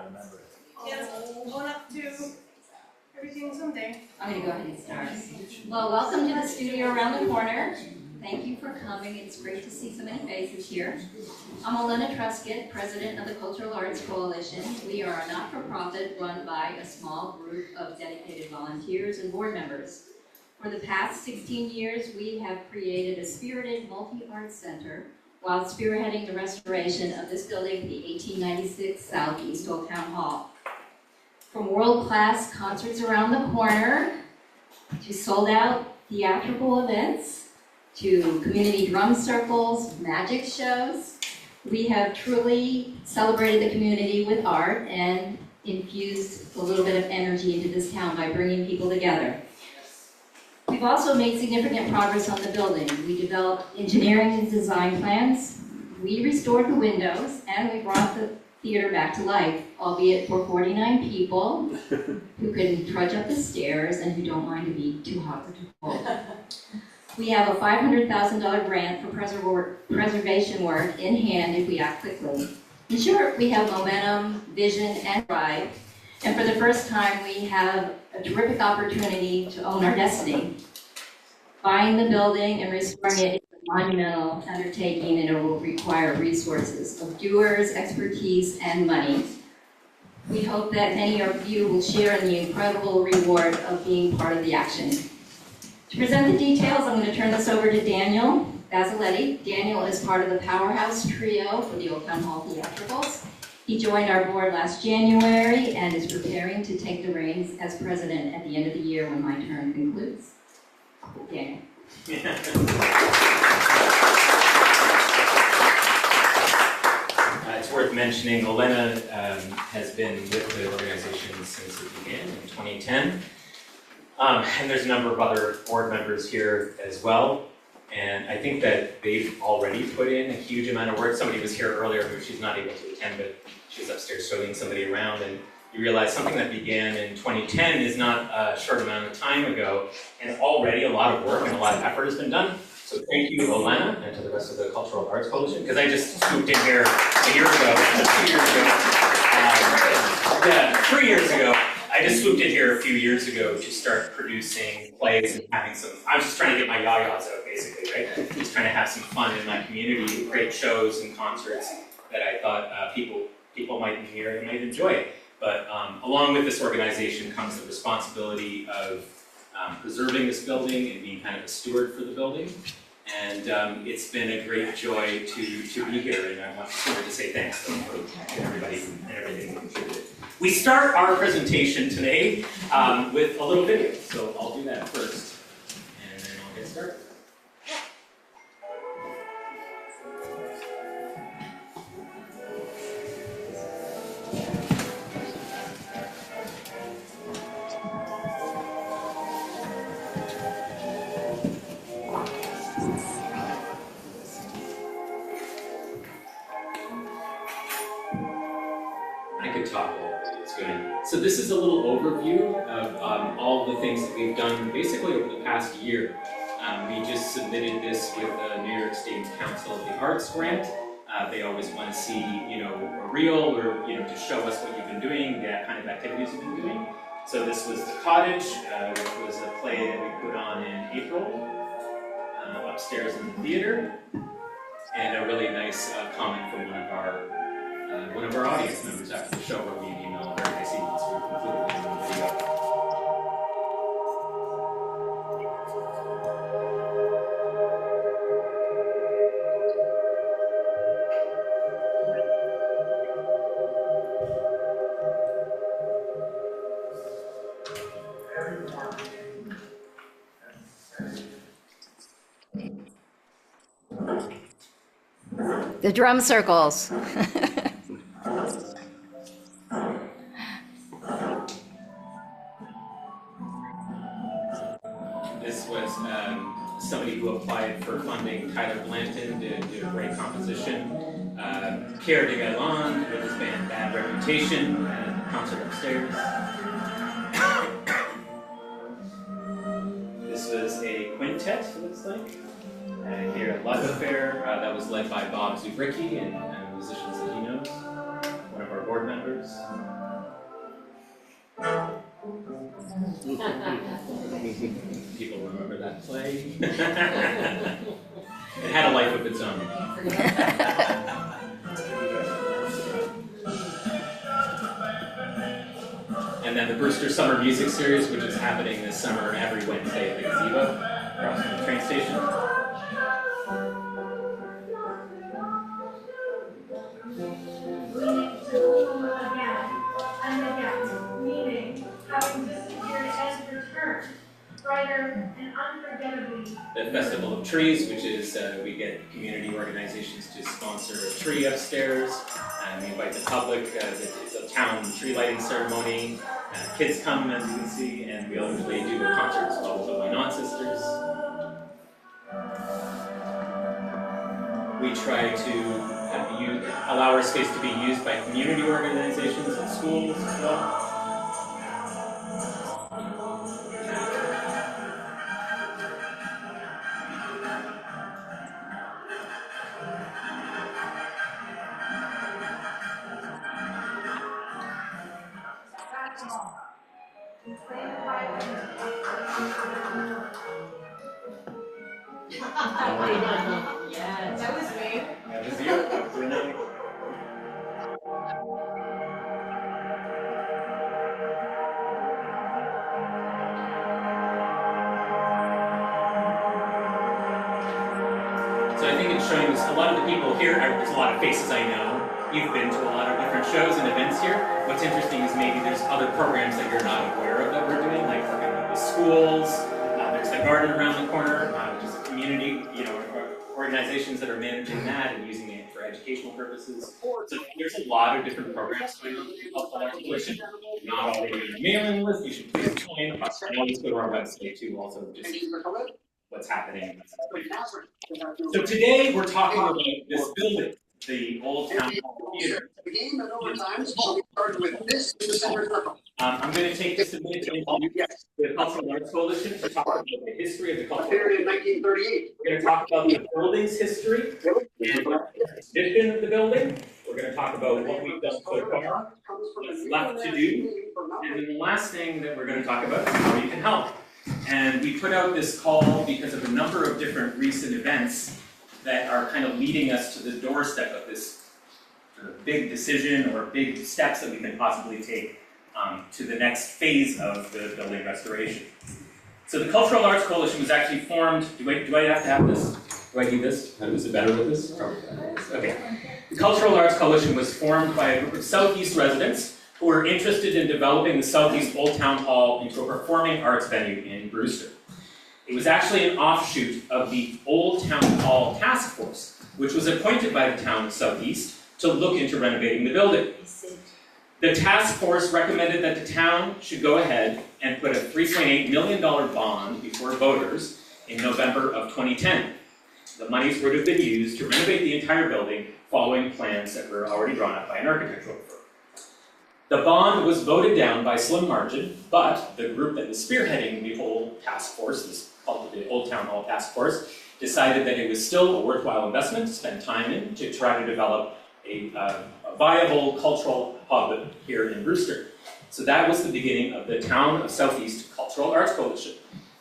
remember it. Yes, going up to everything someday. I'm going to go ahead and start. Well, welcome to the studio around the corner. Thank you for coming. It's great to see so many faces here. I'm Elena Truscott, president of the Cultural Arts Coalition. We are a not-for-profit run by a small group of dedicated volunteers and board members. For the past 16 years, we have created a spirited multi-art center while spearheading the restoration of this building, the 1896 Southeast Old Town Hall. From world-class concerts around the corner, to sold-out theatrical events, to community drum circles, magic shows, we have truly celebrated the community with art and infused a little bit of energy into this town by bringing people together. We've also made significant progress on the building. We developed engineering and design plans, we restored the windows, and we brought the theater back to life, albeit for 49 people who can trudge up the stairs and who don't mind to be too hot or too cold. We have a $500,000 grant for preservation work in hand if we act quickly. In short, we have momentum, vision, and drive. And for the first time, we have a terrific opportunity to own our destiny. Buying the building and restoring it is a monumental undertaking, and it will require resources of doers, expertise, and money. We hope that many of you will share in the incredible reward of being part of the action. To present the details, I'm going to turn this over to Daniel Bazzoletti. Daniel is part of the Powerhouse Trio for the Old Town Hall Theatricals. He joined our board last January and is preparing to take the reins as president at the end of the year when my term concludes. Daniel. It's worth mentioning, Elena has been with the organization since it began in 2010. And there's a number of other board members here as well. And I think that they've already put in a huge amount of work. Somebody was here earlier who she's not able to attend, but she's upstairs showing somebody around. And you realize something that began in 2010 is not a short amount of time ago. And already a lot of work and a lot of effort has been done. So thank you, Elena, and to the rest of the Cultural Arts Coalition, because I just swooped in here a year ago, 2 years ago. 3 years ago. I just swooped in here a few years ago to start producing plays and having some, I was just trying to get my yayas out basically, right? Just trying to have some fun in my community, and create shows and concerts that I thought people might hear and might enjoy. But along with this organization comes the responsibility of preserving this building and being kind of a steward for the building. And it's been a great joy to be here, and I want to say thanks to everybody and everything that contributed. We start our presentation today with a little video, so I'll do that first, and then I'll get started. I could talk all day, it's good. So this is a little overview of all the things that we've done basically over the past year. We just submitted this with the New York State Council of the Arts grant. They always want to see, a reel or, to show us what you've been doing, the kind of activities you've been doing. So this was The Cottage, which was a play that we put on in April, upstairs in the theater. And a really nice comment from one of our audience members after the show wrote me an email, a very nice email, so we concluded it in the video. The drum circles. This was somebody who applied for funding, Tyler Blanton, did a great composition. Pierre de Galland with his band Bad Reputation, and a concert upstairs. This was a quintet, it looks like. Here at Love Affair, that was led by Bob Zubricki and musicians that he knows. One of our board members. People remember that play. It had a life of its own. And then the Brewster Summer Music Series, which is happening this summer every Wednesday at the gazebo across from the train station. Meaning, having disappeared and returned, brighter and unforgettably. The Festival of Trees, which is we get community organizations to sponsor a tree upstairs. We invite the public. It's a town tree lighting ceremony. Kids come, as you can see, and we usually do a concert as well with the Why Not Sisters. We try to allow our space to be used by community organizations and schools as well. Yes. That was me. That was you. That was really. So I think it's showing us a lot of the people here, there's a lot of faces I know. You've been to a lot of different shows and events here. What's interesting is maybe there's other programs that you're not aware of that we're doing, like working with the schools. There's the garden around the corner, which is a community, organizations that are managing that and using it for educational purposes. So there's a lot of different programs going on to help that coalition. Not already on the mailing list, you should please join. And always go to our website too, also just what's happening. So today we're talking about this building, the Old Town Hall Theater. I'm going to take just a minute to introduce the Cultural Arts Coalition to talk about the history of the cultural arts. In 1938. We're going to talk about the building's history and the condition of the building. We're going to talk about what we've done so far, what's left to do, and then the last thing that we're going to talk about is how you can help. And we put out this call because of a number of different recent events that are kind of leading us to the doorstep of this sort of big decision or big steps that we can possibly take to the next phase of the building restoration. So the Cultural Arts Coalition was actually formed. Do I have to have this? Do I do this? Is it better with this? Okay. The Cultural Arts Coalition was formed by a group of Southeast residents who were interested in developing the Southeast Old Town Hall into a performing arts venue in Brewster. It was actually an offshoot of the Old Town Hall Task Force, which was appointed by the town of Southeast to look into renovating the building. The task force recommended that the town should go ahead and put a $3.8 million bond before voters in November of 2010. The monies would have been used to renovate the entire building following plans that were already drawn up by an architectural firm. The bond was voted down by slim margin, but the group that was spearheading the whole task force, this called the Old Town Hall Task Force, decided that it was still a worthwhile investment to spend time in to try to develop a viable cultural hub here in Brewster. So that was the beginning of the Town of Southeast Cultural Arts Coalition.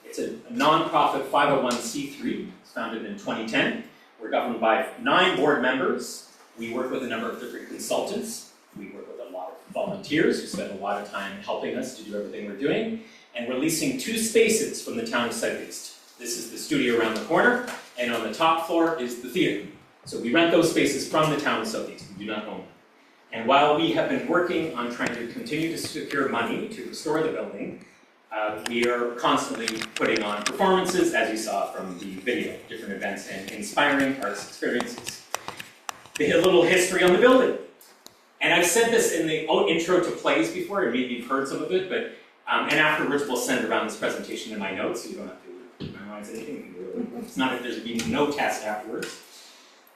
It's a non-profit 501c3. It's founded in 2010. We're governed by 9 board members. We work with a number of different consultants. We work with a lot of volunteers who spend a lot of time helping us to do everything we're doing. And we're leasing 2 spaces from the Town of Southeast. This is the studio around the corner, and on the top floor is the theater. So we rent those spaces from the Town of Southeast. We do not own them. And while we have been working on trying to continue to secure money to restore the building, we are constantly putting on performances, as you saw from the video, different events and inspiring arts experiences. A little history on the building. And I've said this in the intro to plays before, and maybe you've heard some of it, but and afterwards we'll send around this presentation in my notes, so you don't have to memorize anything. It's not if there's been no test afterwards.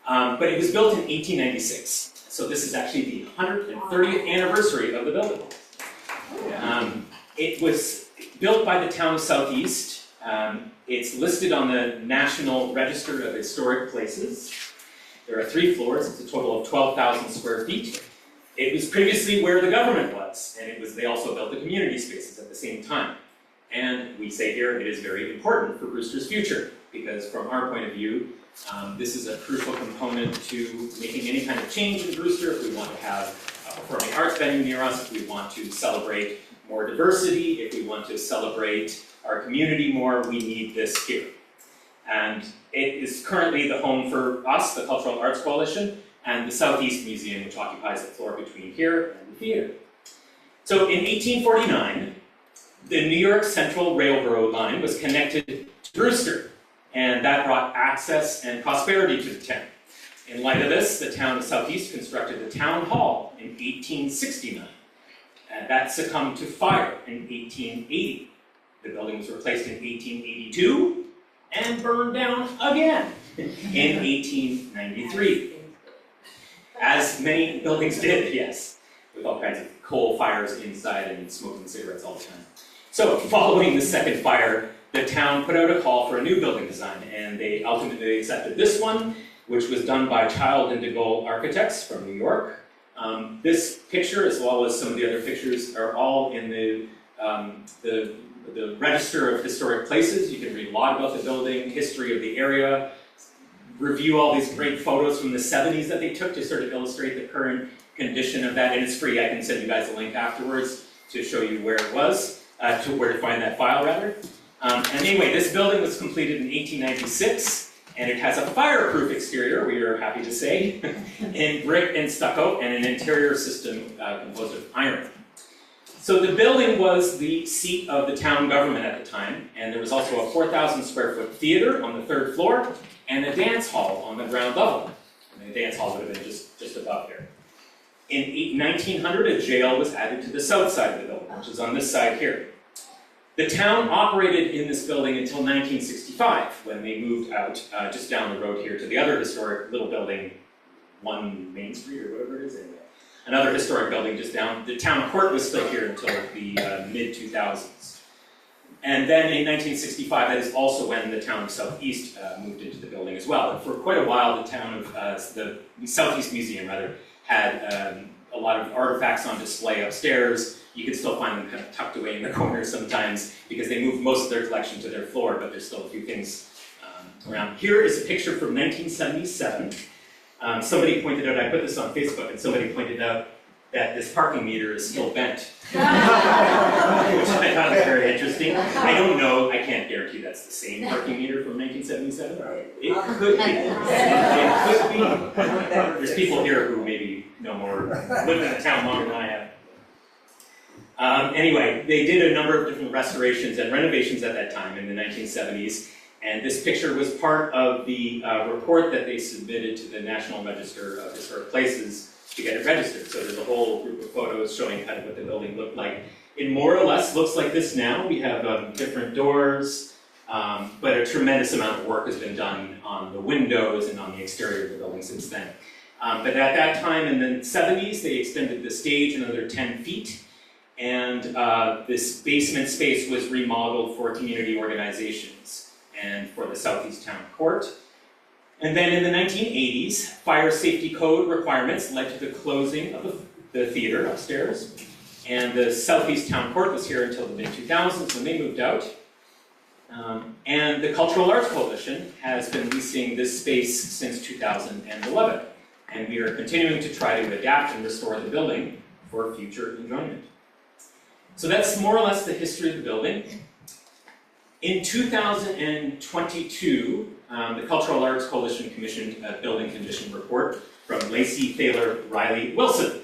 But it was built in 1896. So this is actually the 130th anniversary of the building. It was built by the Town of Southeast. It's listed on the National Register of Historic Places. There are 3 floors. It's a total of 12,000 square feet. It was previously where the government was, and they also built the community spaces at the same time. And we say here it is very important for Brewster's future, because from our point of view, this is a crucial component to making any kind of change in Brewster. If we want to have a performing arts venue near us, if we want to celebrate more diversity, if we want to celebrate our community more, we need this here. And it is currently the home for us, the Cultural Arts Coalition, and the Southeast Museum, which occupies the floor between here and the theater. So in 1849, the New York Central Railroad line was connected to Brewster, and that brought access and prosperity to the town. In light of this, the town of Southeast constructed the town hall in 1869. That succumbed to fire in 1880. The building was replaced in 1882 and burned down again in 1893. As many buildings did, yes, with all kinds of coal fires inside and smoking cigarettes all the time. So, following the second fire, the town put out a call for a new building design, and they ultimately accepted this one, which was done by Child and DeGaulle architects from New York. This picture, as well as some of the other pictures, are all in the Register of Historic Places. You can read a lot about the building, history of the area, review all these great photos from the 70s that they took to sort of illustrate the current condition of that, and it's free. I can send you guys a link afterwards to show you where it was, to where to find that file, rather. And anyway, this building was completed in 1896, and it has a fireproof exterior, we are happy to say, in brick and stucco, and an interior system composed of iron. So the building was the seat of the town government at the time, and there was also a 4,000 square foot theater on the third floor, and a dance hall on the ground level. And the dance hall would have been just above there. In 1900, a jail was added to the south side of the building, which is on this side here. The town operated in this building until 1965, when they moved out just down the road here to the other historic little building, 1 Main Street or whatever it is, anyway. Another historic building just down. The town court was still here until the mid-2000s. And then in 1965, that is also when the town of Southeast moved into the building as well. And for quite a while, the town of, the Southeast Museum, rather, had a lot of artifacts on display upstairs. You can still find them kind of tucked away in the corners sometimes because they moved most of their collection to their floor, but there's still a few things around. Here is a picture from 1977. Somebody pointed out, I put this on Facebook, and somebody pointed out that this parking meter is still bent, which I thought was very interesting. I don't know, I can't guarantee that's the same parking meter from 1977. It could be. It could be. There's people here who maybe know more, live in the town longer than I have. Anyway, they did a number of different restorations and renovations at that time in the 1970s, and this picture was part of the report that they submitted to the National Register of Historic Places to get it registered. So there's a whole group of photos showing kind of what the building looked like. It more or less looks like this now. We have different doors, but a tremendous amount of work has been done on the windows and on the exterior of the building since then. But at that time in the 70s, they extended the stage another 10 feet. And this basement space was remodeled for community organizations and for the Southeast Town Court. And then in the 1980s, fire safety code requirements led to the closing of the theater upstairs. And the Southeast Town Court was here until the mid-2000s when they moved out. And the Cultural Arts Coalition has been leasing this space since 2011. And we are continuing to try to adapt and restore the building for future enjoyment. So that's more or less the history of the building. In 2022, the Cultural Arts Coalition commissioned a building condition report from Lacey Thaler Riley Wilson.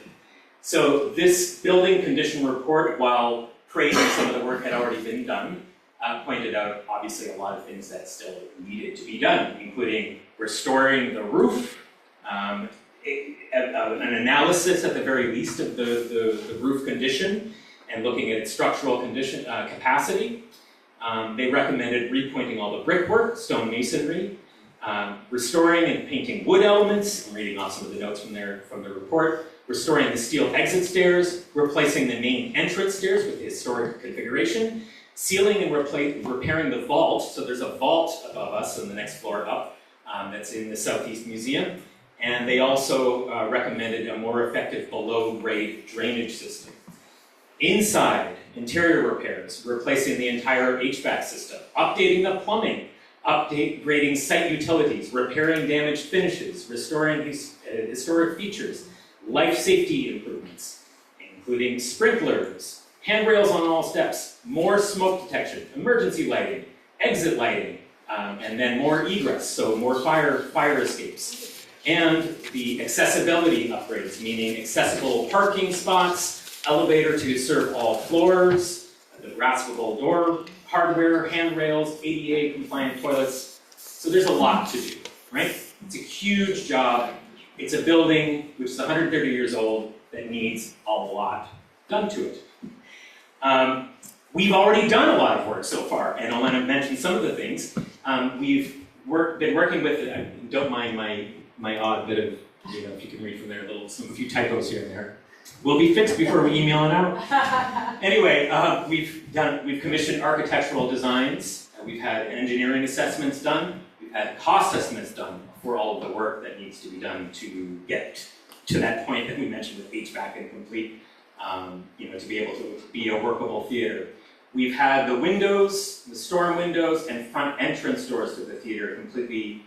So this building condition report, while praising some of the work had already been done, pointed out obviously a lot of things that still needed to be done, including restoring the roof, an analysis at the very least of the roof condition, and looking at its structural condition, capacity. They recommended repointing all the brickwork, stone masonry, restoring and painting wood elements. I'm reading off some of the notes from the report. Restoring the steel exit stairs, replacing the main entrance stairs with the historic configuration, sealing and repairing the vault. So there's a vault above us on the next floor up that's in the Southeast Museum. And they also recommended a more effective below-grade drainage system. Inside, interior repairs, replacing the entire HVAC system, updating the plumbing, upgrading site utilities, repairing damaged finishes, restoring historic features, life safety improvements, including sprinklers, handrails on all steps, more smoke detection, emergency lighting, exit lighting, and then more egress, so more fire escapes. And the accessibility upgrades, meaning accessible parking spots, elevator to serve all floors, the graspable door hardware, handrails, ADA compliant toilets. So there's a lot to do, right? It's a huge job. It's a building which is 130 years old that needs a lot done to it. We've already done a lot of work so far, and Elena mentioned some of the things. We've been working with, don't mind my odd bit of, if you can read from there, a few typos here and there. Will be fixed before we email it out. Anyway, we've commissioned architectural designs. We've had engineering assessments done. We've had cost estimates done for all of the work that needs to be done to get to that point that we mentioned with HVAC and complete, to be able to be a workable theater. We've had the windows, the storm windows, and front entrance doors to the theater completely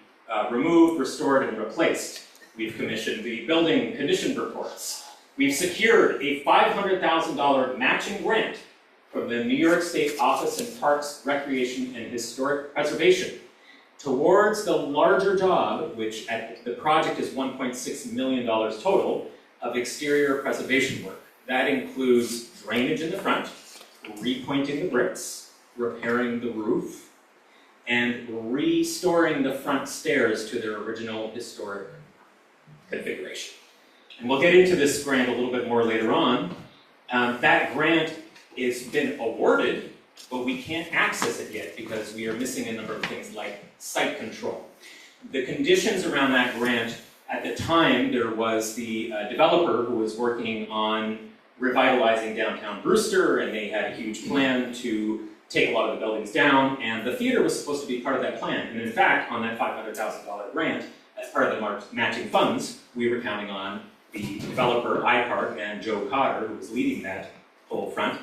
removed, restored, and replaced. We've commissioned the building condition reports. We've secured a $500,000 matching grant from the New York State Office of Parks, Recreation, and Historic Preservation towards the larger job, which the project is $1.6 million total, of exterior preservation work. That includes drainage in the front, repointing the bricks, repairing the roof, and restoring the front stairs to their original historic configuration. And we'll get into this grant a little bit more later on. That grant has been awarded, but we can't access it yet because we are missing a number of things like site control. The conditions around that grant, at the time, there was the developer who was working on revitalizing downtown Brewster, and they had a huge plan to take a lot of the buildings down, and the theater was supposed to be part of that plan. And in fact, on that $500,000 grant, as part of the matching funds, we were counting on the developer, iPark, and Joe Cotter, who was leading that whole front.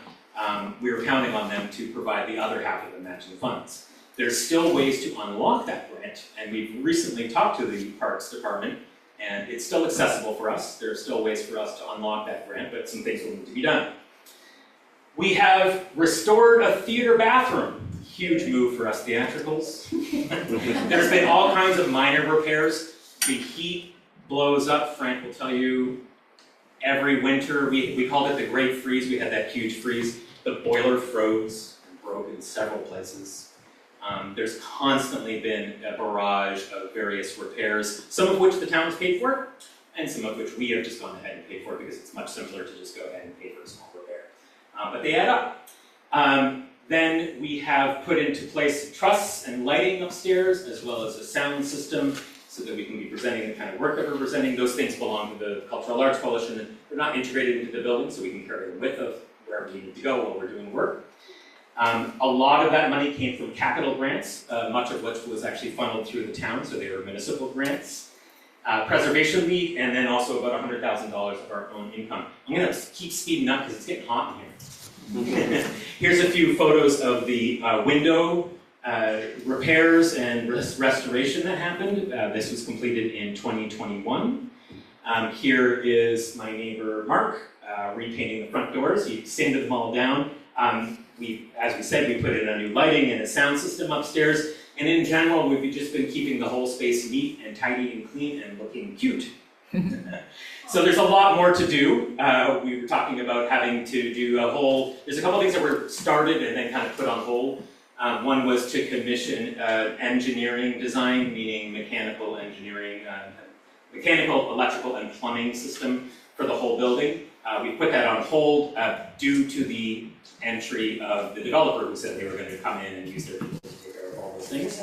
We were counting on them to provide the other half of the matching funds. There's still ways to unlock that grant, and we've recently talked to the Parks Department, and it's still accessible for us. There are still ways for us to unlock that grant, but some things will need to be done. We have restored a theater bathroom. Huge move for us theatricals. There's been all kinds of minor repairs. The heat blows up, Frank will tell you, every winter. We called it the Great Freeze. We had that huge freeze. The boiler froze and broke in several places. There's constantly been a barrage of various repairs, some of which the town has paid for, and some of which we have just gone ahead and paid for because it's much simpler to just go ahead and pay for a small repair. But they add up. Then we have put into place trusses and lighting upstairs, as well as a sound system, so that we can be presenting the kind of work that we're presenting. Those things belong to the Cultural Arts Coalition, and they're not integrated into the building, so we can carry them with us wherever we need to go while we're doing work. A lot of that money came from capital grants, much of which was actually funneled through the town, so they were municipal grants. Preservation League, and then also about $100,000 of our own income. I'm going to keep speeding up because it's getting hot in here. Here's a few photos of the window repairs and restoration that happened. This was completed in 2021. Here is my neighbor Mark repainting the front doors. He sanded them all down. As we said, we put in a new lighting and a sound system upstairs. And in general, we've just been keeping the whole space neat and tidy and clean and looking cute. So there's a lot more to do. We were talking about having to do there's a couple things that were started and then kind of put on hold. One was to commission engineering design, meaning mechanical engineering, mechanical, electrical, and plumbing system for the whole building. We put that on hold due to the entry of the developer who said they were going to come in and use their people to take care of all those things.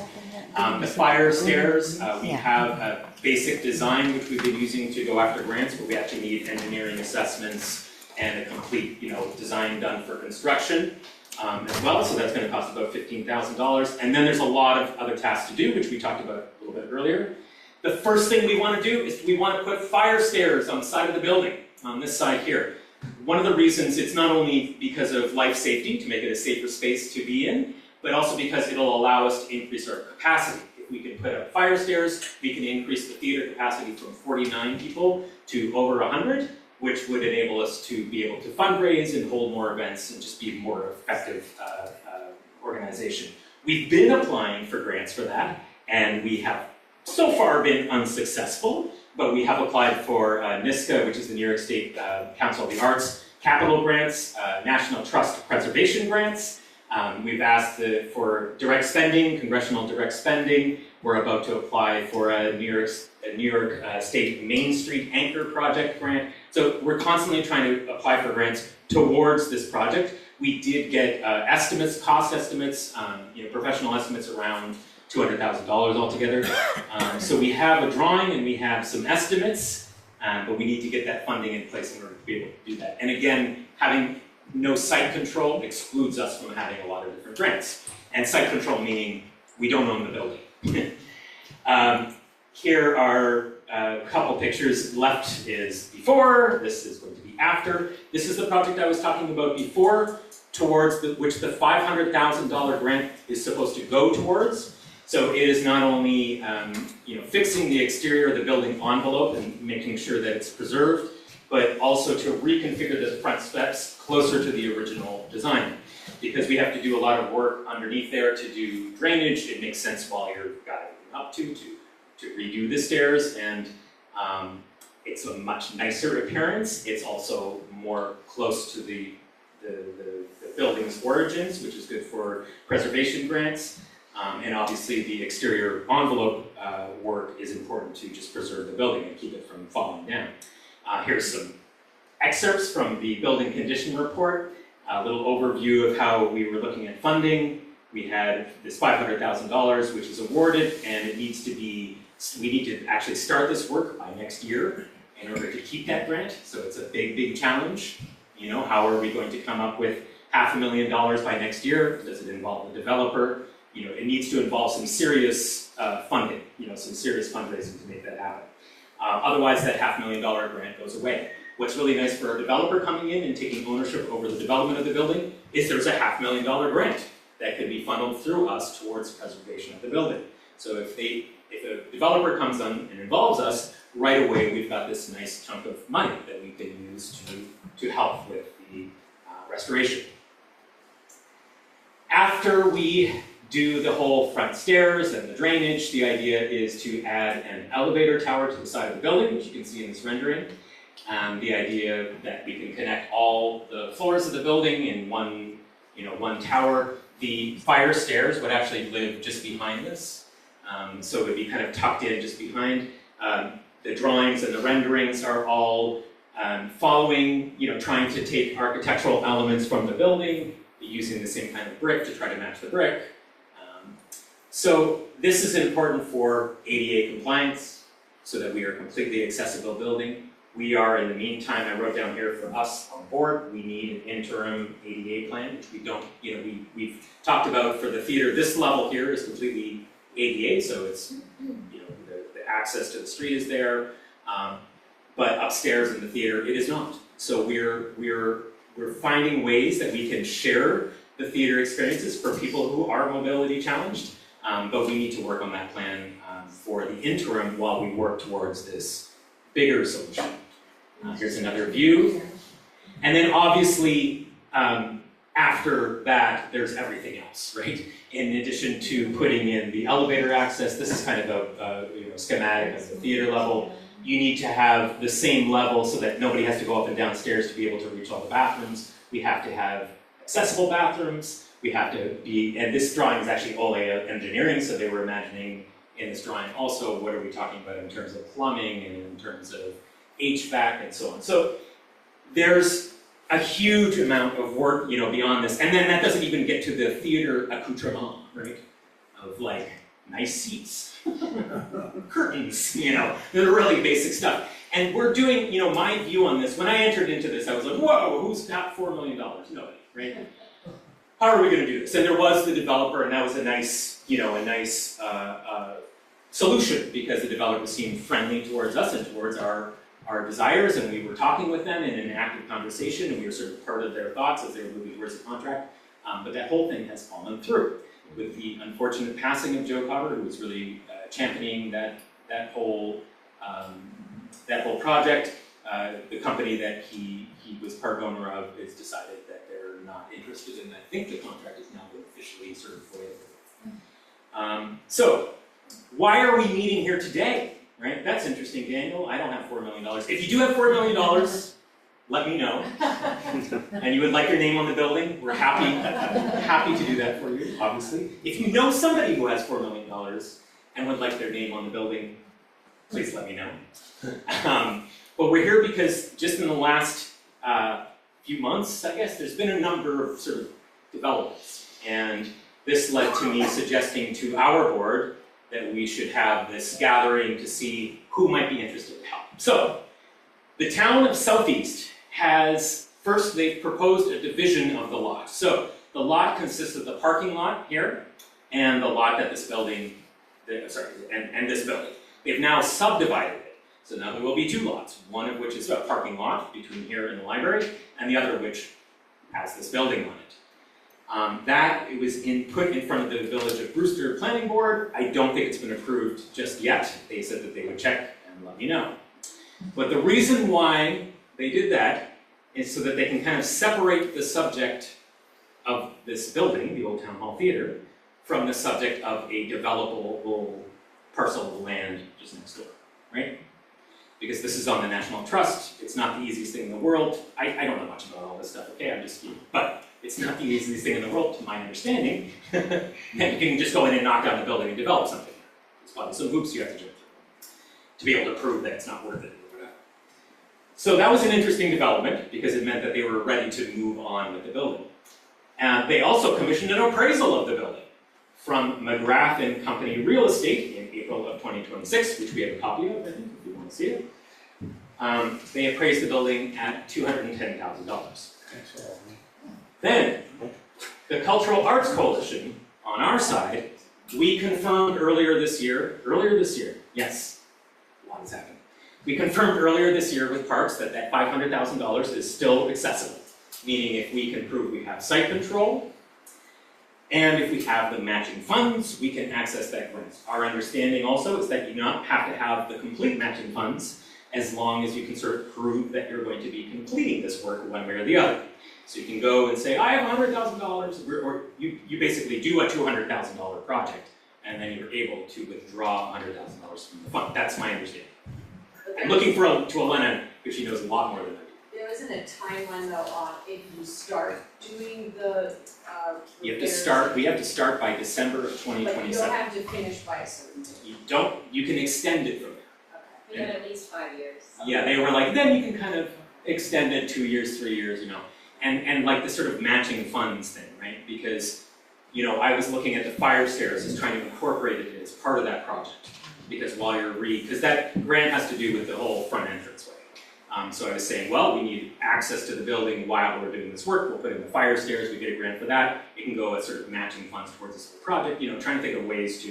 The fire stairs, we have a basic design which we've been using to go after grants, but we actually need engineering assessments and a complete design done for construction as well, so that's going to cost about $15,000. And then there's a lot of other tasks to do, which we talked about a little bit earlier. The first thing we want to do is we want to put fire stairs on the side of the building, on this side here. One of the reasons, it's not only because of life safety, to make it a safer space to be in, but also because it'll allow us to increase our capacity. If we can put up fire stairs, we can increase the theater capacity from 49 people to over 100, which would enable us to be able to fundraise and hold more events and just be a more effective organization. We've been applying for grants for that, and we have so far been unsuccessful, but we have applied for NISCA, which is the New York State Council of the Arts, capital grants, National Trust preservation grants. We've asked for direct spending, congressional direct spending. We're about to apply for a New York State Main Street Anchor Project grant. So we're constantly trying to apply for grants towards this project. We did get estimates, cost estimates, professional estimates around $200,000 altogether. So we have a drawing and we have some estimates, but we need to get that funding in place in order to be able to do that. And again, having no site control excludes us from having a lot of different grants. And site control meaning we don't own the building. Here are a couple pictures. Left is before, this is going to be after. This is the project I was talking about before, towards which the $500,000 grant is supposed to go towards. So it is not only fixing the exterior of the building envelope and making sure that it's preserved, but also to reconfigure the front steps closer to the original design. Because we have to do a lot of work underneath there to do drainage, it makes sense while you're got it up to redo the stairs, and it's a much nicer appearance. It's also more close to the building's origins, which is good for preservation grants. And obviously the exterior envelope work is important to just preserve the building and keep it from falling down. Here's some excerpts from the building condition report, a little overview of how we were looking at funding. We had this $500,000, which is awarded, and it needs to be, we need to actually start this work by next year in order to keep that grant. So it's a big, big challenge. How are we going to come up with $500,000 by next year? Does it involve the developer? It needs to involve some serious funding, some serious fundraising to make that happen. Otherwise, that $500,000 grant goes away. What's really nice for a developer coming in and taking ownership over the development of the building is there's a $500,000 grant that could be funneled through us towards preservation of the building. So if a developer comes on and involves us, right away we've got this nice chunk of money that we can use to help with the restoration. After we do the whole front stairs and the drainage, the idea is to add an elevator tower to the side of the building, which you can see in this rendering. The idea that we can connect all the floors of the building in one tower. The fire stairs would actually live just behind this. So it would be kind of tucked in just behind. The drawings and the renderings are all following, trying to take architectural elements from the building, using the same kind of brick to try to match the brick. So this is important for ADA compliance, so that we are a completely accessible building. We are, in the meantime, I wrote down here for us on board, we need an interim ADA plan, which we don't, we've talked about for the theater. This level here is completely ADA, so it's, the access to the street is there, but upstairs in the theater, it is not. So we're finding ways that we can share the theater experiences for people who are mobility challenged, but we need to work on that plan for the interim while we work towards this bigger solution. Here's another view. And then obviously, after that, there's everything else, right? In addition to putting in the elevator access, this is kind of a schematic of the theater level. You need to have the same level so that nobody has to go up and down stairs to be able to reach all the bathrooms. We have to have accessible bathrooms. We have to be, and this drawing is actually Olea Engineering, so they were imagining in this drawing also what are we talking about in terms of plumbing and in terms of HVAC and so on. So there's a huge amount of work, beyond this, and then that doesn't even get to the theater accoutrement, right? Of like nice seats, curtains, the really basic stuff. And we're doing, my view on this. When I entered into this, I was like, whoa, who's got $4 million? Nobody, right? How are we going to do this? And there was the developer, and that was a nice, solution because the developer seemed friendly towards us and towards our desires, and we were talking with them in an active conversation, and we were sort of part of their thoughts as they were moving towards the contract. But that whole thing has fallen through with the unfortunate passing of Joe Cotter, who was really championing that whole project. The company that he was part owner of has decided that they're not interested, and I think the contract is now been officially sort of voided. So, why are we meeting here today? Right? That's interesting, Daniel. I don't have $4 million. If you do have $4 million, let me know. And you would like your name on the building, we're happy to do that for you, obviously. If you know somebody who has $4 million and would like their name on the building, please let me know. But we're here because just in the last few months, I guess, there's been a number of sort of developments. And this led to me suggesting to our board that we should have this gathering to see who might be interested to help. So, the town of Southeast has, first they've proposed a division of the lot. So, the lot consists of the parking lot here, and the lot that this building, and this building. They've now subdivided it. So now there will be two lots, one of which is a parking lot between here and the library, and the other of which has this building on it. That it was put in front of the Village of Brewster Planning Board. I don't think it's been approved just yet. They said that they would check and let me know. But the reason why they did that is so that they can kind of separate the subject of this building, the Old Town Hall Theater, from the subject of a developable parcel of land just next door, right? Because this is on the National Trust, it's not the easiest thing in the world. I don't know much about all this stuff, okay, I'm just, but it's not the easiest thing in the world, to my understanding, that you can just go in and knock down the building and develop something. There's probably some hoops you have to jump through to be able to prove that it's not worth it or whatever. So that was an interesting development because it meant that they were ready to move on with the building. And they also commissioned an appraisal of the building from McGrath and Company Real Estate in April of 2026, which we have a copy of, I think, if you want to see it. They appraised the building at $210,000. Then, the Cultural Arts Coalition, on our side, we confirmed earlier this year, yes, a lot has happened. We confirmed earlier this year with Parks that that $500,000 is still accessible, meaning if we can prove we have site control, and if we have the matching funds, we can access that grant. Our understanding also is that you don't have to have the complete matching funds as long as you can sort of prove that you're going to be completing this work one way or the other. So you can go and say, I have $100,000, or you basically do a $200,000 project, and then you're able to withdraw $100,000 from the fund. That's my understanding. I'm looking to Elena, because she knows a lot more than I do. There isn't a timeline though on if you start doing the You have to start. We have to start by December of 2027. But you don't have to finish by a certain date. You don't. You can extend it from there. Okay. You got at least 5 years. Yeah, they were like, then you can kind of extend it 2 years, 3 years, you know, and like the sort of matching funds thing, right? Because, you know, I was looking at the fire stairs as trying to incorporate it as part of that project. Because while you're because that grant has to do with the whole front entranceway. So I was saying, well, we need access to the building while we're doing this work. We'll put in the fire stairs, we get a grant for that. It can go as sort of matching funds towards this whole project, you know, trying to think of ways to,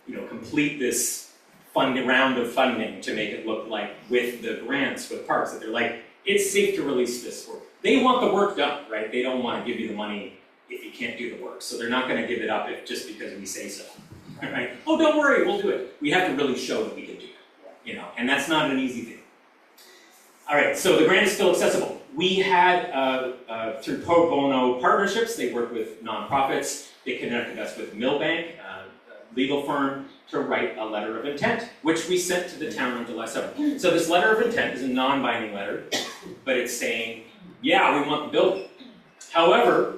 you know, complete this round of funding to make it look like with the grants, with Parks, that they're like, it's safe to release this work. They want the work done, right? They don't want to give you the money if you can't do the work. So they're not going to give it up just because we say so, right? Oh, don't worry, we'll do it. We have to really show that we can do it, you know, and that's not an easy thing. All right, so the grant is still accessible. We had, through pro bono partnerships, they work with nonprofits. They connected us with Milbank, a legal firm, to write a letter of intent, which we sent to the town on July 7th. So this letter of intent is a non-binding letter, but it's saying, yeah, we want the building. However,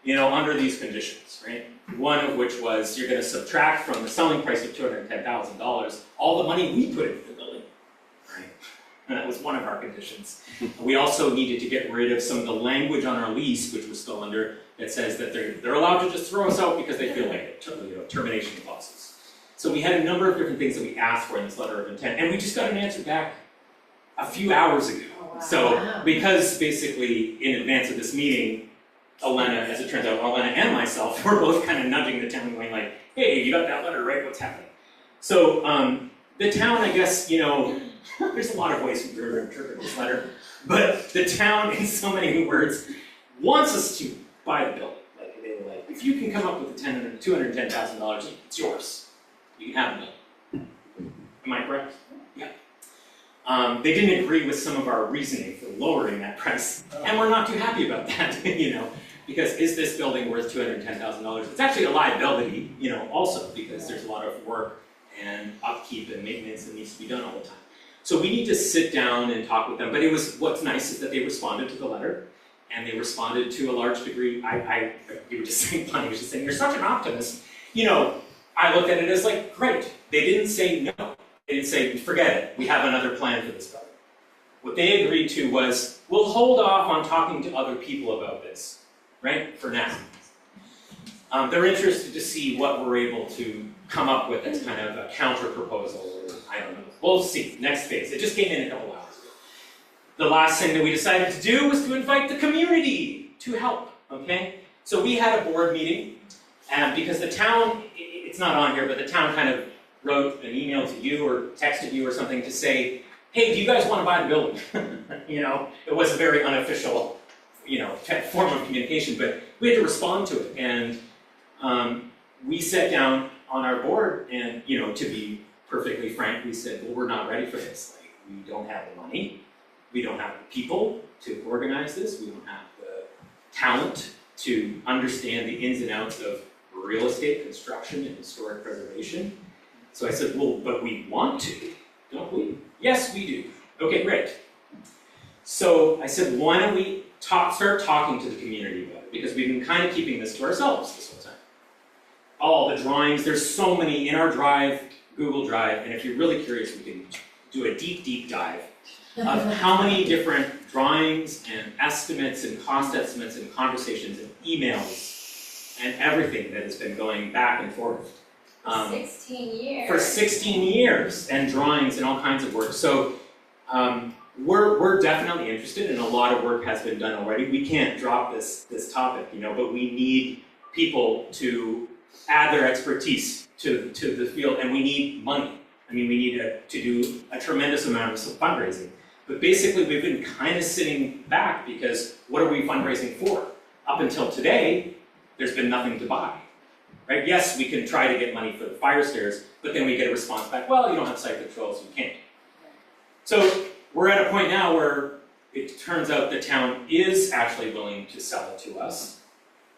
you know, under these conditions, right? One of which was you're going to subtract from the selling price of $210,000 all the money we put into the building, right? And that was one of our conditions. We also needed to get rid of some of the language on our lease, which was still under, that says that they're allowed to just throw us out because they feel like it, you know, termination clauses. So we had a number of different things that we asked for in this letter of intent, and we just got an answer back a few hours ago. Oh, wow. So because basically in advance of this meeting, Elena, as it turns out, Elena and myself were both kind of nudging the town going like, hey, you got that letter, right? What's happening? So the town, I guess, you know, there's a lot of ways to interpret this letter, but the town, in so many words, wants us to buy the building. Like they were like, if you can come up with $210,000, it's yours. You can have the building. Am I correct? Yeah. They didn't agree with some of our reasoning for lowering that price, and we're not too happy about that, you know, because is this building worth $210,000? It's actually a liability, you know, also because there's a lot of work and upkeep and maintenance that needs to be done all the time. So we need to sit down and talk with them. But what's nice is that they responded to the letter, and they responded to a large degree. You were just saying, Bonnie was just saying, you're such an optimist. You know, I looked at it as like, great. They didn't say no. They didn't say, forget it. We have another plan for this building. What they agreed to was, we'll hold off on talking to other people about this, right? For now. They're interested to see what we're able to come up with as kind of a counter proposal, or I don't know. We'll see. Next phase. It just came in a couple hours ago. The last thing that we decided to do was to invite the community to help. Okay? So we had a board meeting, and because the town, it's not on here, but the town kind of wrote an email to you or texted you or something to say, hey, do you guys want to buy the building? You know, it was a very unofficial, you know, form of communication, but we had to respond to it. And we sat down on our board, and, you know, to be perfectly frank, we said, well, we're not ready for this. Like, we don't have the money, we don't have the people to organize this, we don't have the talent to understand the ins and outs of real estate construction and historic preservation. So I said, well, but we want to, don't we? Yes, we do. Okay, great. So I said, why don't we start talking to the community about it? Because we've been kind of keeping this to ourselves this whole time. All the drawings, there's so many in our drive, Google Drive, and if you're really curious, we can do a deep, deep dive of how many different drawings and estimates and cost estimates and conversations and emails and everything that has been going back and forth. 16 years. For 16 years, and drawings and all kinds of work. So we're definitely interested, and a lot of work has been done already. We can't drop this topic, you know, but we need people to add their expertise to the field, and we need money. I mean, we need to do a tremendous amount of fundraising. But basically, we've been kind of sitting back because what are we fundraising for? Up until today, there's been nothing to buy. Right? Yes, we can try to get money for the fire stairs, but then we get a response back, well, you don't have site control, so you can't. So we're at a point now where it turns out the town is actually willing to sell it to us.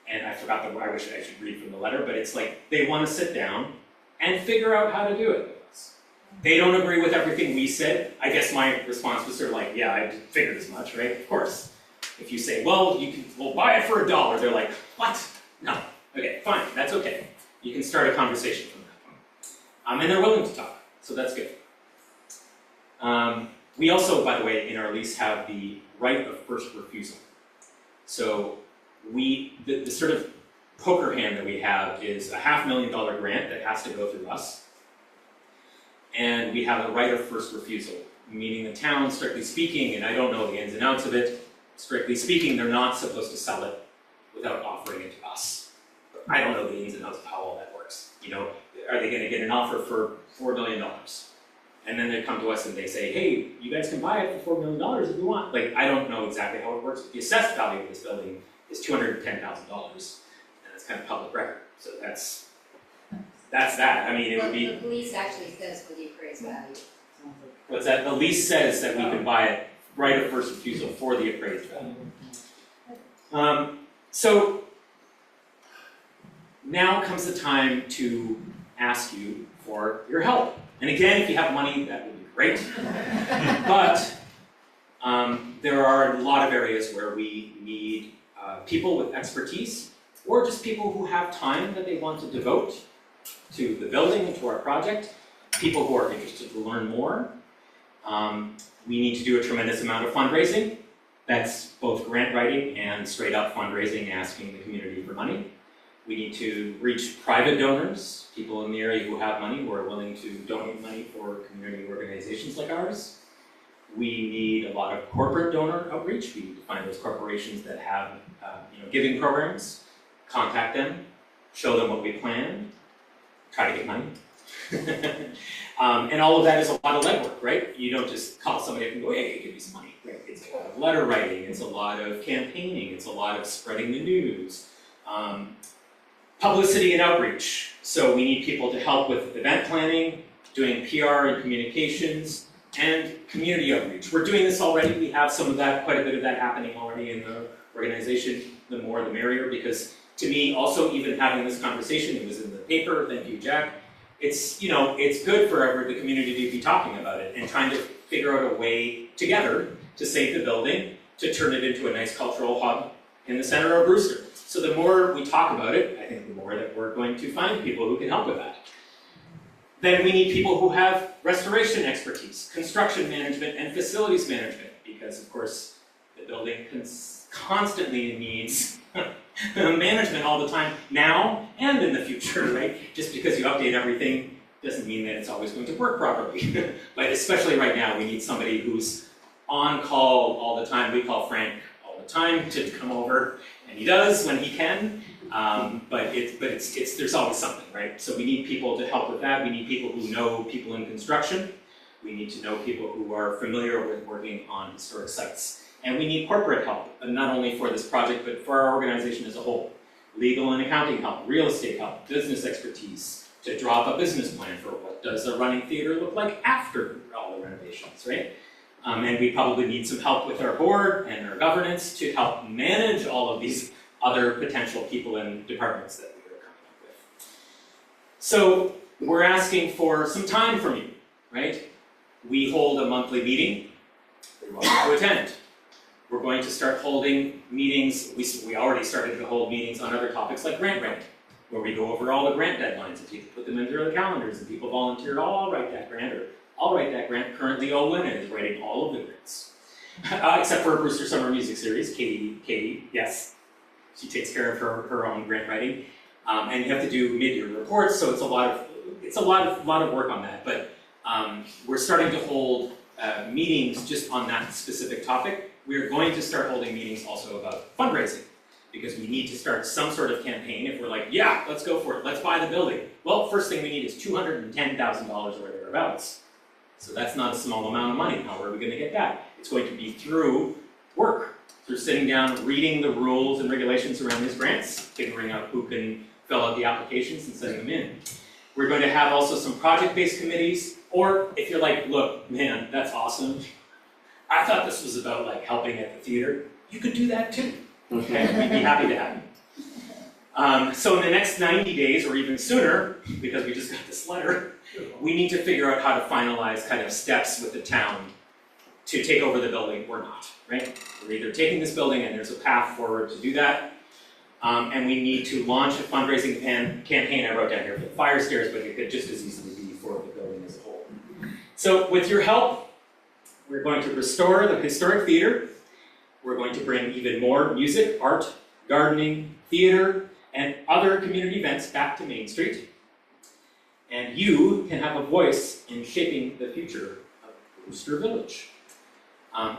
And I forgot I wish I should read from the letter, but it's like they want to sit down and figure out how to do it with us. They don't agree with everything we said. I guess my response was sort of like, yeah, I figured as much, right? Of course. If you say, well, we'll buy it for $1, they're like, what? No. Okay, fine, that's okay. You can start a conversation from that point. And they're willing to talk, so that's good. We also, by the way, in our lease have the right of first refusal. So the sort of poker hand that we have is a $500,000 grant that has to go through us. And we have a right of first refusal, meaning the town, strictly speaking, and I don't know the ins and outs of it, strictly speaking, they're not supposed to sell it without offering it to us. I don't know the ins and outs of how all that works. You know, are they going to get an offer for $4 million? And then they come to us and they say, hey, you guys can buy it for $4 million if you want. Like, I don't know exactly how it works, but the assessed value of this building is $210,000, and it's kind of public record. So that's that. I mean, it would be. The lease actually says for the appraised value. What's that? The lease says that we can buy it right of first refusal for the appraised value. So now comes the time to ask you for your help. And again, if you have money, that would be great. But there are a lot of areas where we need people with expertise, or just people who have time that they want to devote to the building and to our project, people who are interested to learn more. We need to do a tremendous amount of fundraising. That's both grant writing and straight up fundraising, asking the community for money. We need to reach private donors, people in the area who have money, who are willing to donate money for community organizations like ours. We need a lot of corporate donor outreach. We need to find those corporations that have giving programs, contact them, show them what we plan, try to get money. And all of that is a lot of legwork, right? You don't just call somebody up and go, hey, give me some money, right? It's a lot of letter writing, it's a lot of campaigning, it's a lot of spreading the news. Publicity and outreach. So we need people to help with event planning, doing PR and communications, and community outreach. We're doing this already. We have some of that, quite a bit of that happening already in the organization. The more the merrier, because to me, also even having this conversation, it was in the paper, thank you, Jack. It's, you know, it's good for the community to be talking about it and trying to figure out a way together to save the building, to turn it into a nice cultural hub in the center of Brewster. So the more we talk about it, I think the more that we're going to find people who can help with that. Then we need people who have restoration expertise, construction management, and facilities management, because of course the building constantly needs management all the time, now and in the future, right? Just because you update everything doesn't mean that it's always going to work properly. But especially right now, we need somebody who's on call all the time. We call Frank all the time to come over, and he does when he can. But there's always something, right? So we need people to help with that. We need people who know people in construction. We need to know people who are familiar with working on historic sites. And we need corporate help, not only for this project, but for our organization as a whole. Legal and accounting help, real estate help, business expertise, to draw up a business plan for what does a running theater look like after all the renovations, right? And we probably need some help with our board and our governance to help manage all of these other potential people and departments that we are coming up with. So we're asking for some time from you, right? We hold a monthly meeting. You're welcome to attend. We're going to start holding meetings. We already started to hold meetings on other topics like grant writing, where we go over all the grant deadlines and people put them into their calendars and people volunteer, I'll write that grant, or I'll write that grant. Currently, Olin is writing all of the grants. Except for Brewster Summer Music Series, Katie, yes. She takes care of her own grant writing. And you have to do mid-year reports, so it's a lot of work on that. But we're starting to hold meetings just on that specific topic. We're going to start holding meetings also about fundraising, because we need to start some sort of campaign. If we're like, yeah, let's go for it, let's buy the building. Well, first thing we need is $210,000 or thereabouts. So that's not a small amount of money. How are we going to get that? It's going to be through work, through sitting down, reading the rules and regulations around these grants, figuring out who can fill out the applications and sending them in. We're going to have also some project-based committees, or if you're like, look, man, that's awesome. I thought this was about like helping at the theater. You could do that too. Okay, we'd be happy to have you. So in the next 90 days, or even sooner, because we just got this letter, we need to figure out how to finalize kind of steps with the town to take over the building or not, right? We're either taking this building and there's a path forward to do that, and we need to launch a fundraising campaign, I wrote down here, for the fire stairs, but it could just as easily be for the building as a whole. So with your help, we're going to restore the historic theater. We're going to bring even more music, art, gardening, theater, and other community events back to Main Street. And you can have a voice in shaping the future of Brewster Village.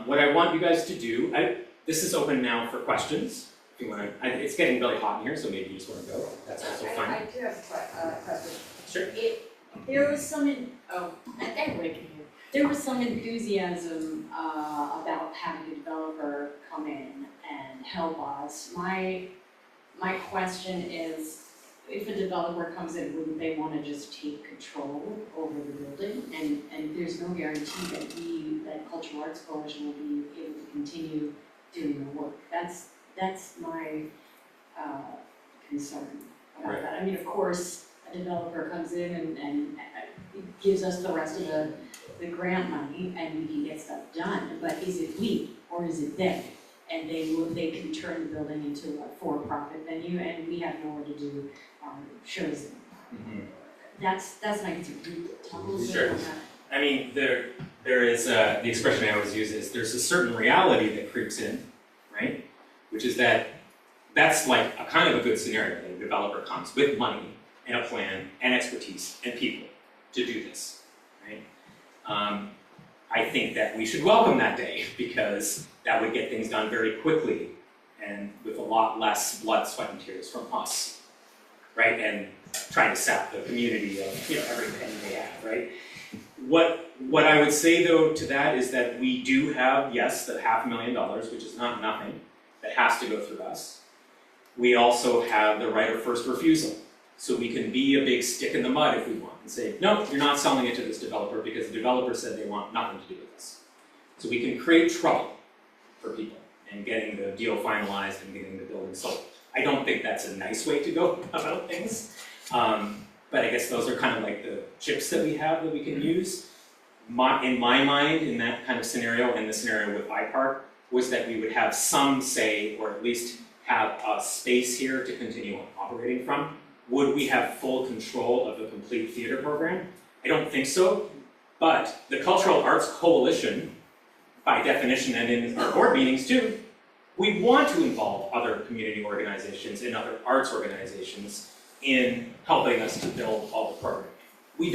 What I want you guys to do, this is open now for questions. If you want to, it's getting really hot in here, so maybe you just want to go. That's also fine. I do have a question. Sure. There was some enthusiasm about having a developer come in and help us. My question is, if a developer comes in, wouldn't they want to just take control over the building? And there's no guarantee that Cultural Arts Coalition will be able to continue doing the work. That's my concern about Right. that. I mean, of course, a developer comes in and gives us the rest of the grant money and we can get stuff done, but is it we or is it them? And they can turn the building into a for-profit venue and we have nowhere to do our shows in. Mm-hmm. That's my concern. Talk a little Sure. bit about that. I mean, there is, the expression I always use is, there's a certain reality that creeps in, right? Which is that's like a kind of a good scenario, that a developer comes with money and a plan and expertise and people to do this, right? I think that we should welcome that day, because that would get things done very quickly and with a lot less blood, sweat, and tears from us. right? And trying to sap the community of, every penny they have, right? What I would say though to that is that we do have, yes, the $500,000, which is not nothing, that has to go through us. We also have the right of first refusal. So we can be a big stick in the mud if we want and say, no, you're not selling it to this developer because the developer said they want nothing to do with this. So we can create trouble for people and getting the deal finalized and getting the building sold. I don't think that's a nice way to go about things. But I guess those are kind of like the chips that we have that we can use. In my mind, in that kind of scenario, and the scenario with iPark, was that we would have some say, or at least have a space here to continue operating from. Would we have full control of the complete theater program? I don't think so, but the Cultural Arts Coalition, by definition and in our board meetings too, we want to involve other community organizations and other arts organizations in helping us to build all the programming. We've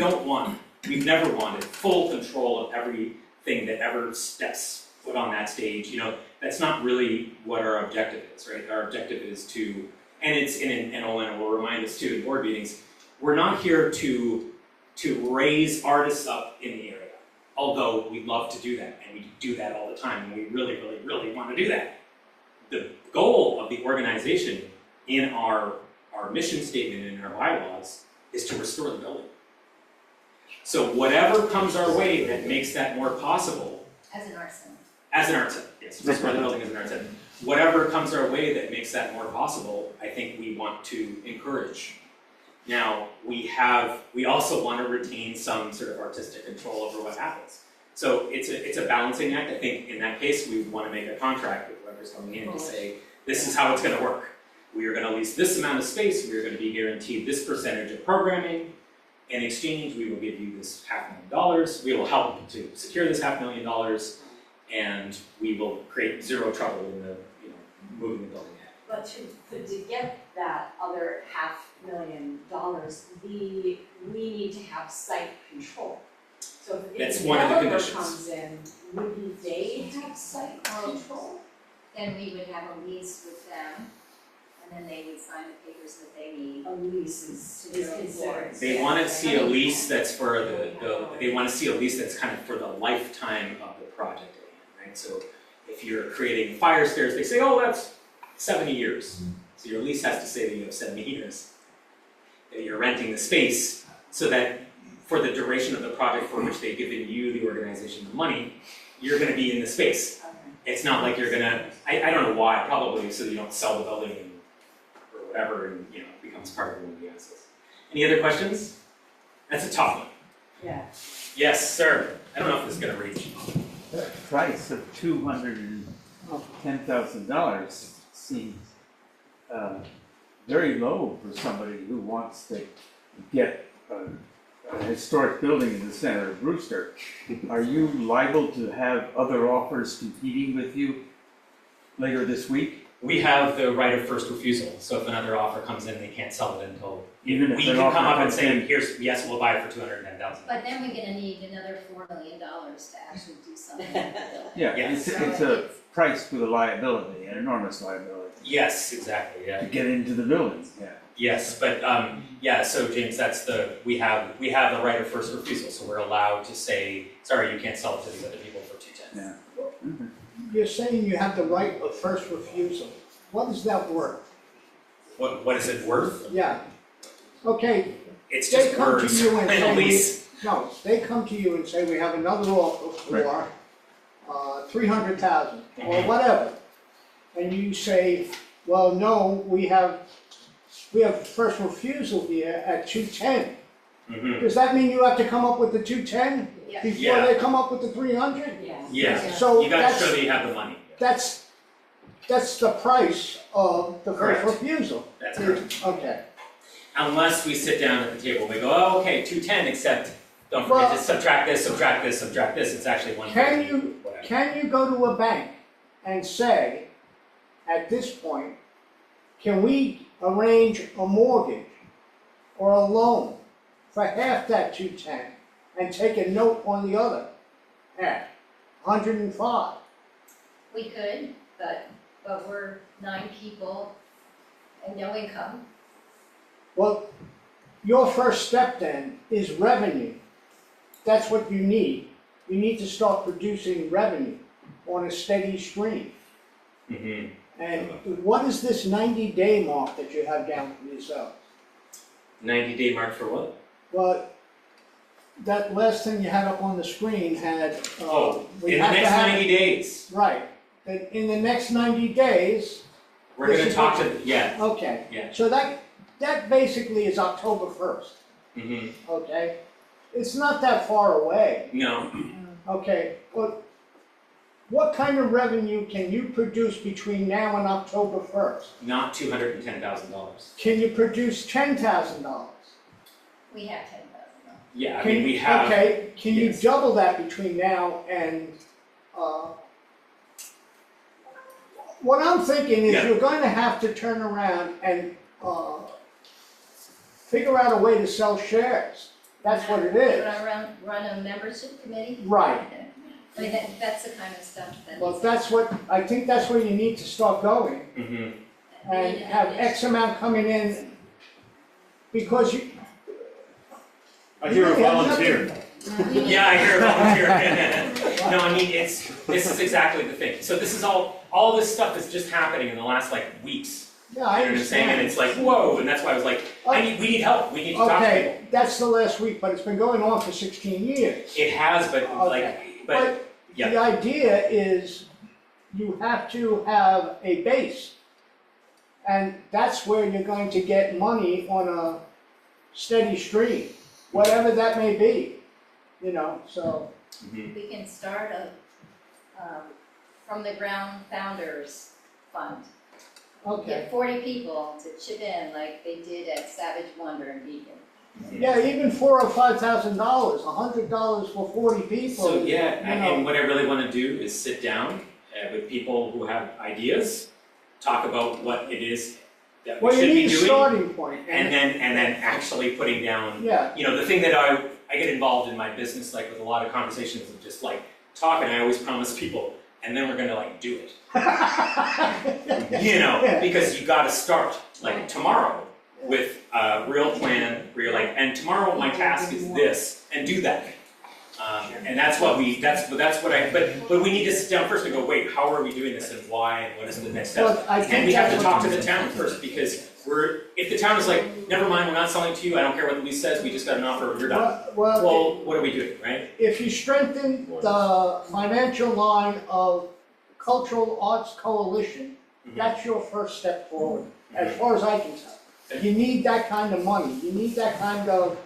never wanted full control of everything that ever steps foot on that stage. That's not really what our objective is, right? Our objective is to, and Olena will remind us too in board meetings, we're not here to raise artists up in the area. Although we'd love to do that, and we do that all the time, and we really, really, really want to do that. The goal of the organization in our mission statement and in our bylaws is to restore the building. So whatever comes our way that makes that more possible. As an art center. As an art center, yes, restore the building as an art center. Whatever comes our way that makes that more possible, I think we want to encourage. Now, we also want to retain some sort of artistic control over what happens. So it's a balancing act. I think in that case, we want to make a contract with whoever's coming in to say, this is how it's going to work. We are going to lease this amount of space. We are going to be guaranteed this percentage of programming. In exchange, we will give you this $500,000. We will help to secure this $500,000, and we will create zero trouble in the moving the building ahead. But to get that other $500,000, we need to have site control. So if That's the one of the developer conditions. comes in, wouldn't they have site control? Then we would have a lease with them, and then they would sign the papers that they need. A lease is considered. They want to see a lease that's for they want to see a lease that's kind of for the lifetime of the project, right? So if you're creating fire stairs, they say, oh, that's 70 years. So your lease has to say that you have 70 years. That you're renting the space so that for the duration of the project for which they've given you, the organization, the money, you're going to be in the space. Okay. It's not like you're going to, I don't know why, probably so that you don't sell the building or whatever and it becomes part of one of the assets. Any other questions? That's a tough one. Yeah. Yes, sir. I don't know if this is going to reach. The price of $210,000 seems very low for somebody who wants to get a historic building in the center of Brewster. Are you liable to have other offers competing with you later this week? We have the right of first refusal, so if another offer comes in, they can't sell it until Even if we an can offer come up and comes say, in- here's, yes, we'll buy it for $210,000. But then we're gonna need another $4 million to actually do something with the building. Yeah, Yes. it's a price with a liability, an enormous liability, Yes, exactly, yeah. to get into the building, yeah. Yes, but so James, that's we have the right of first refusal, so we're allowed to say, sorry, you can't sell it to these other people for $210,000. Yeah. You're saying you have the right of first refusal. What is that worth? What is it worth? Yeah. Okay, It's they just come to words you and and a say, lease. they come to you and say, we have another offer for $300,000 or whatever. And you say, well, no, we have first refusal here at 210. Mhm. Does that mean you have to come up with the 210 Yeah. before Yeah. they come up with the 300? Yes. Yeah, So you gotta that's- show that you have the money. That's the price of the first Correct. refusal. That's correct. Okay. Unless we sit down at the table and we go, oh, okay, 210, except don't forget to Well- subtract this, subtract this, subtract this, it's actually 150. Can you go to a bank and say, at this point, can we arrange a mortgage or a loan for half that 210 and take a note on the other half, 105? We could, but we're 9 people and no income. Well, your first step then is revenue. That's what you need. You need to start producing revenue on a steady stream. Mm-hmm. And what is this 90-day mark that you have down for yourself? 90-day mark for what? Well, that last thing you had up on the screen had, we In the have to next have. 90 days, Right, that in the next 90 days, we're This gonna is talk what- to, yeah. okay. Yeah. So that basically is October 1st, Mm-hmm. okay? It's not that far away, No, okay? But what kind of revenue can you produce between now and October 1st? not $210,000. Can you produce $10,000? We have $10,000. Yeah, I mean, we have, Okay, can you yes. double that between now and, what I'm thinking is Yeah. you're going to have to turn around and, figure out a way to sell shares. That's what it We're is. gonna run a membership committee? Right. I mean, that's the kind of stuff that. Well, that's what, I think that's where you need to start going mm-hmm. and have X amount coming in. Because you. I hear a really have volunteer. nothing- Yeah, I hear a volunteer. No, I mean, this is exactly the thing. So this is all this stuff is just happening in the last like weeks. Yeah, You I know what I'm saying? And understand. it's like, whoa, and that's why I was like, we need help, we need to talk to people. Okay, that's the last week, but it's been going on for 16 years. It has, but Okay. but, yeah. The idea is you have to have a base. And that's where you're going to get money on a steady stream, whatever that may be, you know, so. We can start a, from the ground founders fund. Okay. Get 40 people to chip in like they did at Savage Wonder and Beacon. Yeah, even $4,000 or $5,000, $100 for 40 people. So yeah, you know. and what I really want to do is sit down with people who have ideas, talk about what it is that we Well, you should be need a doing, starting point. and then actually putting down. Yeah, You know, the thing that I get involved in my business, like with a lot of conversations of just like talking, I always promise people, and then we're gonna like do it. You know, Yeah. because you gotta start, like tomorrow, with a real plan, where you're like, and tomorrow my task is this, and do that. And that's what but we need to sit down first and go, wait, how are we doing this and why, and what is the next step? Well, I think And we have to that's talk what- to the town first, because if the town is like, never mind, we're not selling to you, I don't care what the lease says, we just got an offer, you're done. Well, what are we doing, right? if you strengthen the financial line of Cultural Arts Coalition, that's your first step forward, as far as I can tell. You need that kind of money, you need that kind of,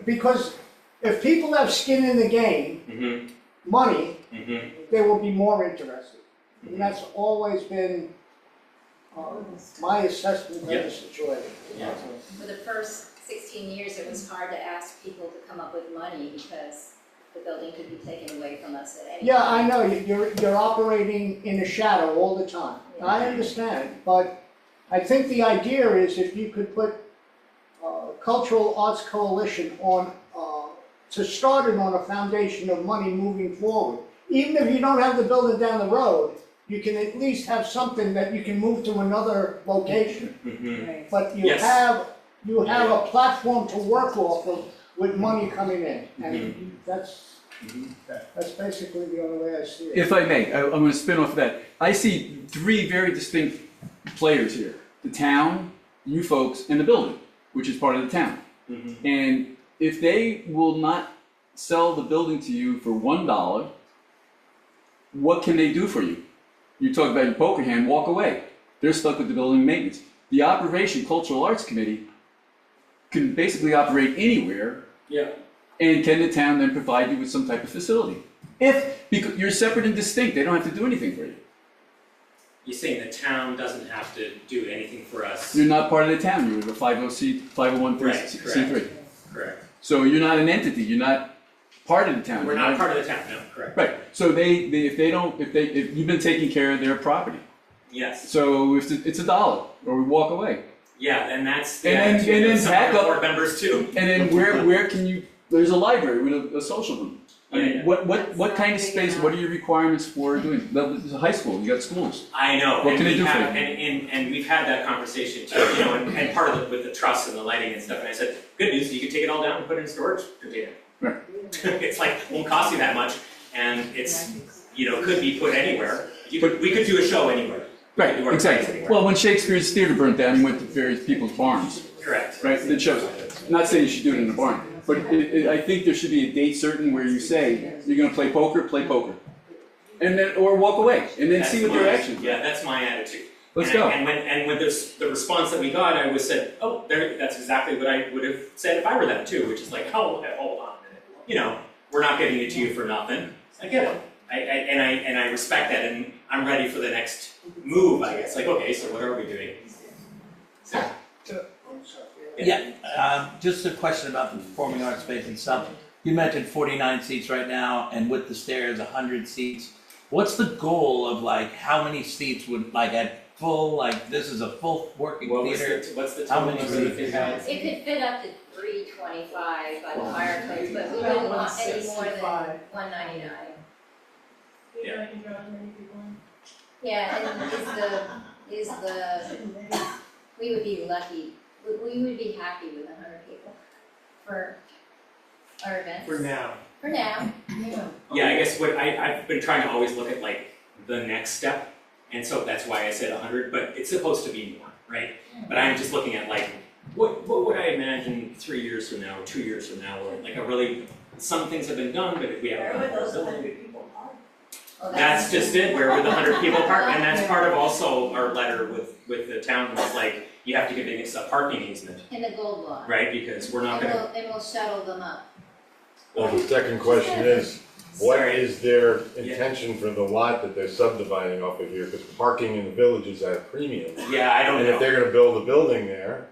because if people have skin in the game, Mm-hmm, money, mm-hmm. they will be more interested. And that's always been my assessment of Yeah. the situation. Yeah. For the first 16 years, it was hard to ask people to come up with money because the building could be taken away from us at any Yeah, time. I know, you're operating in a shadow all the time. I understand, but I think the idea is if you could put Cultural Arts Coalition on, to start it on a foundation of money moving forward. Even if you don't have the building down the road, you can at least have something that you can move to another location. Mm-hmm. But you Yes. have a platform to work off of with money coming in. And that's basically the only way I see it. If I may, I'm going to spin off of that. I see three very distinct players here. The town, you folks, and the building, which is part of the town. Mm-hmm. And if they will not sell the building to you for $1, what can they do for you? You talk about your poker hand, walk away. They're stuck with the building maintenance. The Operation Cultural Arts Committee can basically operate anywhere. Yeah. And can the town then provide you with some type of facility? Because you're separate and distinct, they don't have to do anything for you. You're saying the town doesn't have to do anything for us? You're not part of the town, you're a 501c3. Right, correct. So you're not an entity, you're not part of the town. We're not part of the town, no, correct. Right, so if you've been taking care of their property, Yes, so if it's $1, or we walk away. yeah, and that's the And then attitude of some back other up- board members too. And then where can you, there's a library with a social room. I mean, Yeah. what kind of space, what are your requirements for doing? There's a high school, you got schools. I know, What and can they we do for have, you? and we've had that conversation too, you know, and part of it with the truss and the lighting and stuff, and I said, good news, you can take it all down and put it in storage container. Right. It's like, won't cost you that much, and it's, you know, could be put anywhere. We could do a show anywhere. We could do our plays Exactly. anywhere. Well, when Shakespeare's theater burnt down, he went to various people's barns, Correct. right? That shows. Not saying you should do it in a barn, but I think there should be a date certain where you say, you're gonna play poker. And then, or walk away, and then see what their action is. Yeah, that's my attitude. Let's And go. And when this, the response that we got, I was said, oh, that's exactly what I would have said if I were them too, which is like, oh, okay, hold on a minute. You know, we're not giving it to you for nothing. I get it. I respect that, and I'm ready for the next move, I guess. Like, okay, so what are we doing? So, Yeah, just a question about the performing arts space itself. You mentioned 49 seats right now, and with the stairs, 100 seats. What's the goal of like, how many seats would, like at full, like this is a full working theater? What's the How total many number that seats? they had? It could fit up to 325 by the fireplace, but we wouldn't want any more than 199. You know, I can draw as many people in. Yeah, and we would be lucky, we would be happy with 100 people for our events. For now. For now, yeah. Yeah, I guess what I've been trying to always look at like the next step, and so that's why I said 100, but it's supposed to be more, right? But I'm just looking at like, what would I imagine 3 years from now, or 2 years from now, or like a really, some things have been done, but if we have a building. Well, That's just it, where would the 100 people park, and that's part of also our letter with the town, was like, you have to give us a parking easement, in the gold law. right? Because we're not gonna, And we'll shuttle them up. Well, the second question is, what Sorry. is their intention for the lot that they're subdividing off of here? Because parking in the village is at a premium. yeah, I don't And if know, they're gonna build a building there,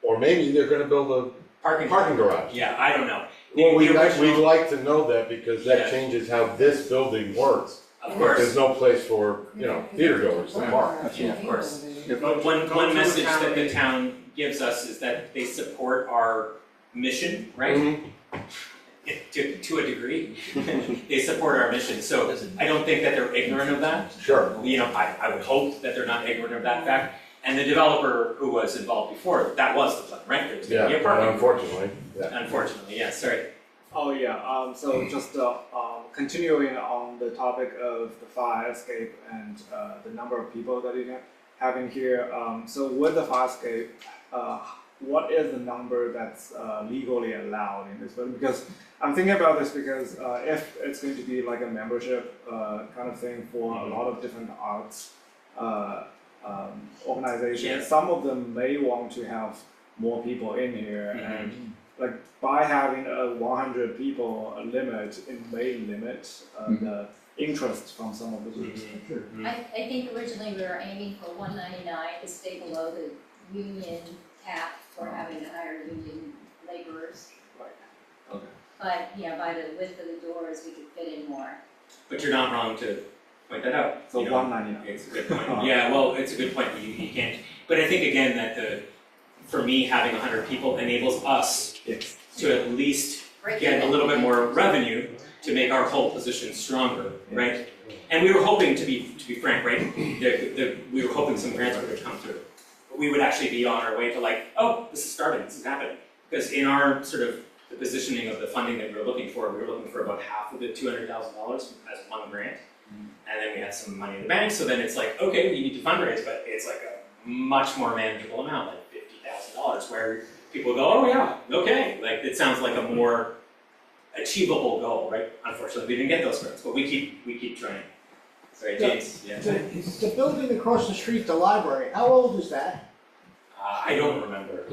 or maybe they're gonna build parking. a parking garage. Yeah, I don't know. Well, we'd The original- like to know that because Yeah. that changes how this building works. Of There's course, no place for, you know, theater goers to park. of course. But one message that the town gives us is that they support our mission, right? Mhm. To a degree, they support our mission, so I don't think that they're ignorant of that. Sure. You know, I would hope that they're not ignorant of that fact. And the developer who was involved before, that was the plan, right? There was gonna be Yeah, a but parking. unfortunately, yeah. Unfortunately, yeah, sorry. Oh yeah, so just continuing on the topic of the fire escape and the number of people that you have in here. So with the fire escape, what is the number that's legally allowed in this building? Because I'm thinking about this because if it's going to be like a membership kind of thing for a lot of different arts organizations, Yeah. some of them may want to have more people in here, and like by having a 100 people limit, it may limit the interest from some of the groups. I think originally we were aiming for 199 to stay below the union cap for having to hire union laborers. Okay. But yeah, by the width of the doors, we could fit in more. But you're not wrong to point that out. So you know. 199. It's a good point. Yeah, well, it's a good point. You can't. But I think again that for me, having 100 people enables us Yes. to at least Break get a even. little bit more revenue to make our whole position stronger, right? And we were hoping, to be frank, right? We were hoping some grants would have come through. But we would actually be on our way to like, oh, this is starting, this is happening. Because in our sort of the positioning of the funding that we were looking for about half of it, $200,000 as one grant. And then we had some money in the bank, so then it's like, okay, we need to fundraise, but it's like a much more manageable amount, like $50,000, where people go, oh yeah, okay, like it sounds like a more achievable goal, right? Unfortunately, we didn't get those grants, but we keep trying. Sorry, James, yeah. The building across the street, the library, how old is that? I don't remember.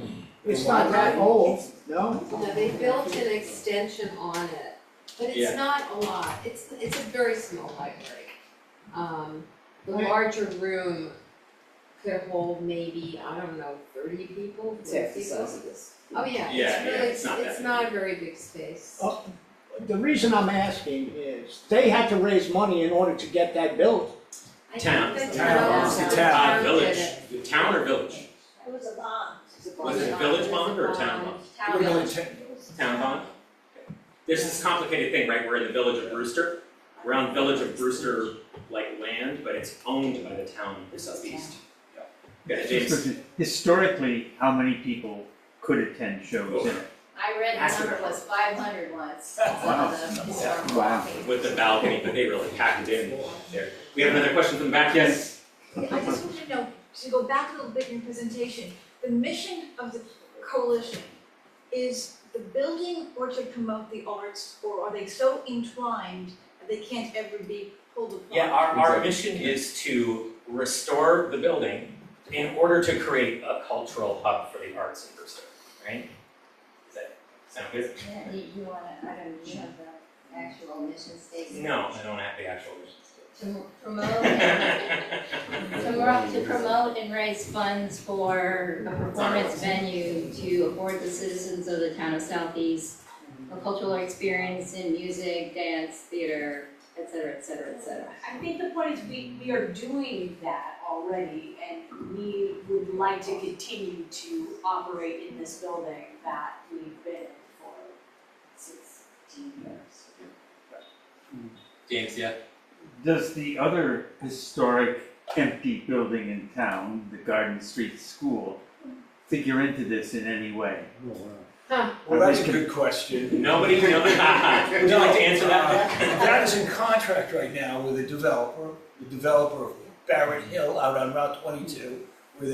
It's not that old, no? No, they built an extension on it, but Yeah. it's not a lot, it's a very small library. The larger room could hold maybe, I don't know, 30 people, 50 people. Oh yeah, Yeah, it's it's not really, that it's big. not a very big space. Oh. The reason I'm asking is, they had to raise money in order to get that built. I think Town. the Town. town did Village, it. town or village? It was a bond. Was it a village bond or a town bond? Town village. Town bond? there's this complicated thing, right? We're in the village of Brewster. We're on Village of Brewster like land, but it's owned by the town of the southeast. Yeah, James. Historically, how many people could attend shows in it? I read the number was 500 once. Wow. Wow. With the balcony, but they really packed it in there. We have another question from the back, yes? I just want to know, to go back a little bit in your presentation, the mission of the coalition is the building or to promote the arts, or are they so entwined that they can't ever be pulled apart? Yeah, our mission is to restore the building in order to create a cultural hub for the arts in Brewster, right? Does that sound good? Yeah, you wanna, I don't, you have the actual mission statement. No, I don't have the actual mission To promote and, to promote and raise funds for a performance venue to afford the citizens of the town of Southeast a cultural experience in music, dance, theater, et cetera, et cetera, et cetera. I think the point is we are doing that already, and we would like to continue to operate in this building that we've been in for 16 years. James, yeah? Does the other historic empty building in town, the Garden Street School, figure into this in any way? Well, that's a good question. Nobody knows. Would you like to answer that? That is in contract right now with a developer, the developer of Barrett Hill out on Route 22, where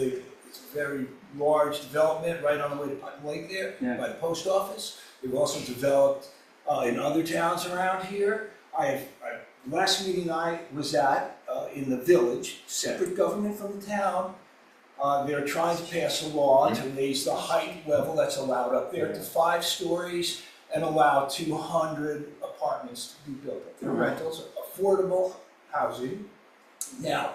it's a very large development right on the way to Putnam Lake there, by the post office. They've also developed in other towns around here. Last meeting I was at in the village, separate government from the town, they're trying to pass a law to raise the height level that's allowed up there to 5 stories and allow 200 apartments to be built up. For rentals, affordable housing. Now,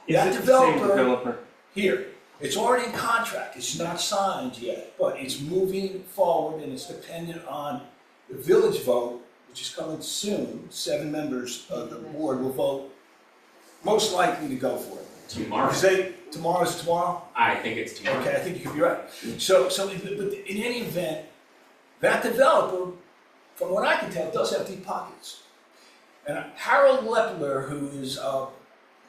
that developer here, it's already in contract, it's not signed yet, but it's moving forward and it's dependent on the village vote, which is coming soon. 7 members of the board will vote most likely to go for it. Tomorrow. Tomorrow's tomorrow? I think it's tomorrow. Okay, I think you could be right. But in any event, that developer, from what I can tell, does have deep pockets. And Harold Lepler, who is a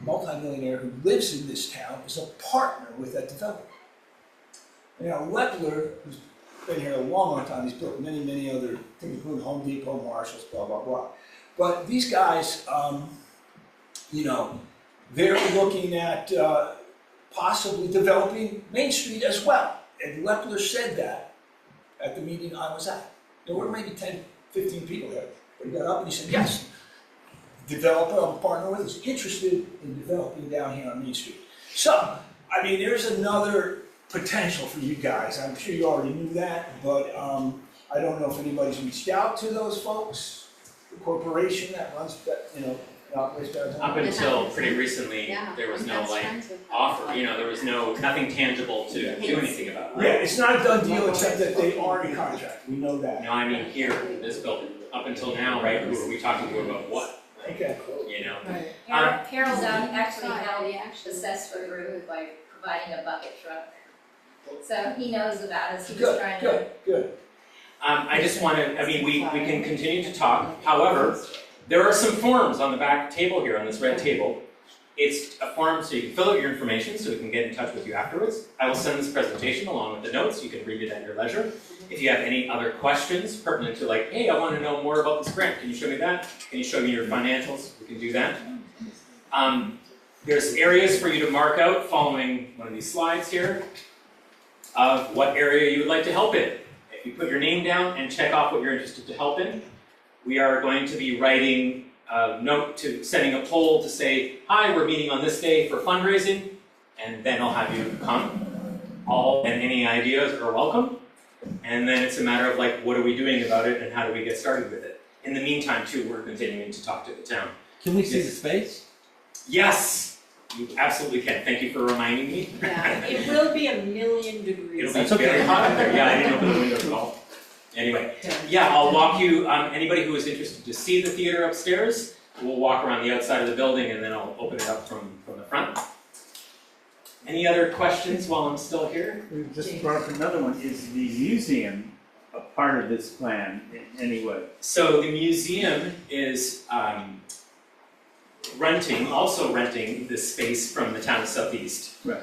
multimillionaire who lives in this town, is a partner with that developer. You know, Lepler, who's been here a long, long time, he's built many, many other things, including Home Depot, Marshalls, blah, blah, blah. But these guys, you know, they're looking at possibly developing Main Street as well. And Lepler said that at the meeting I was at. There were maybe 10, 15 people there. But he got up and he said, yes, developer I'm a partner with is interested in developing down here on Main Street. So, I mean, there's another potential for you guys. I'm sure you already knew that, but I don't know if anybody's reached out to those folks, the corporation that runs that, you know, operates downtown. Up until pretty recently, there was no like offer, you know, there was nothing tangible to do anything about. Yeah, it's not a done deal except that they are in contract, we know that. No, I mean here, in this building, up until now, right, who are we talking to about what? Okay. You know? Harold's actually helped assess for group by providing a bucket truck. So he knows about us, he's just trying to. Good. I just want to, I mean, we can continue to talk, however, there are some forms on the back table here, on this red table. It's a form so you can fill out your information so we can get in touch with you afterwards. I will send this presentation along with the notes, you can read it at your leisure. If you have any other questions pertinent to like, hey, I want to know more about this grant, can you show me that? Can you show me your financials? We can do that. There's areas for you to mark out following one of these slides here of what area you would like to help in. If you put your name down and check off what you're interested to help in, we are going to be writing a note to sending a poll to say, hi, we're meeting on this day for fundraising, and then I'll have you come. All and any ideas are welcome. And then it's a matter of like, what are we doing about it and how do we get started with it? In the meantime, too, we're continuing to talk to the town. Can we see the space? Yes, you absolutely can. Thank you for reminding me. Yeah, it will be 1,000,000 degrees. It'll be very hot up there. Yeah, I didn't open the windows at all. Anyway, yeah, I'll walk you, anybody who is interested to see the theater upstairs, we'll walk around the outside of the building and then I'll open it up from the front. Any other questions while I'm still here? We just brought up another one. Is the museum a part of this plan in any way? So the museum is also renting this space from the town of Southeast. Right.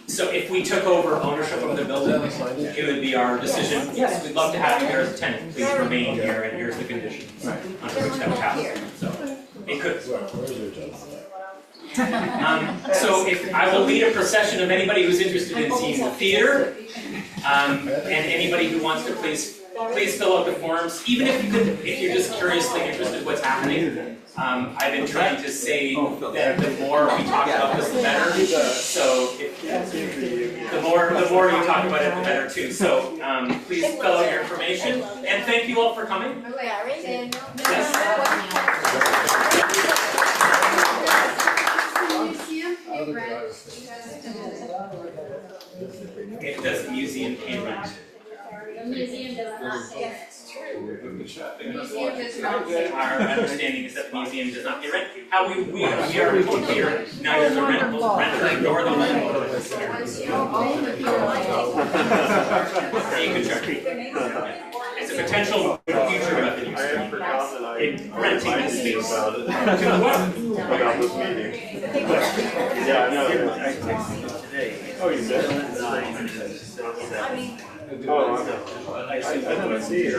So if we took over ownership of the building, it would be our decision, yes, we'd love to have you here as a tenant, please remain here, and here's the conditions Right. under which that would happen. So it could. So if, I will lead a procession of anybody who's interested in seeing the theater, and anybody who wants to please fill out the forms, even if you're just curiously interested what's happening. I've been trying to say that the more we talk about this, the better. So the more you talk about it, the better too. So please fill out your information, and thank you all for coming. It does museum pay rent. The museum does not pay rent. Museum does not pay rent. Our understanding is that the museum does not pay rent. How we are here, neither the renter nor the landlord. Once you own the You can check. It's a potential future revenue stream. In renting this space. About this meeting. Yeah, I know. I texted you today. Oh, you did? Oh, I see it.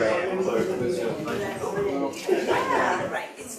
Right, it's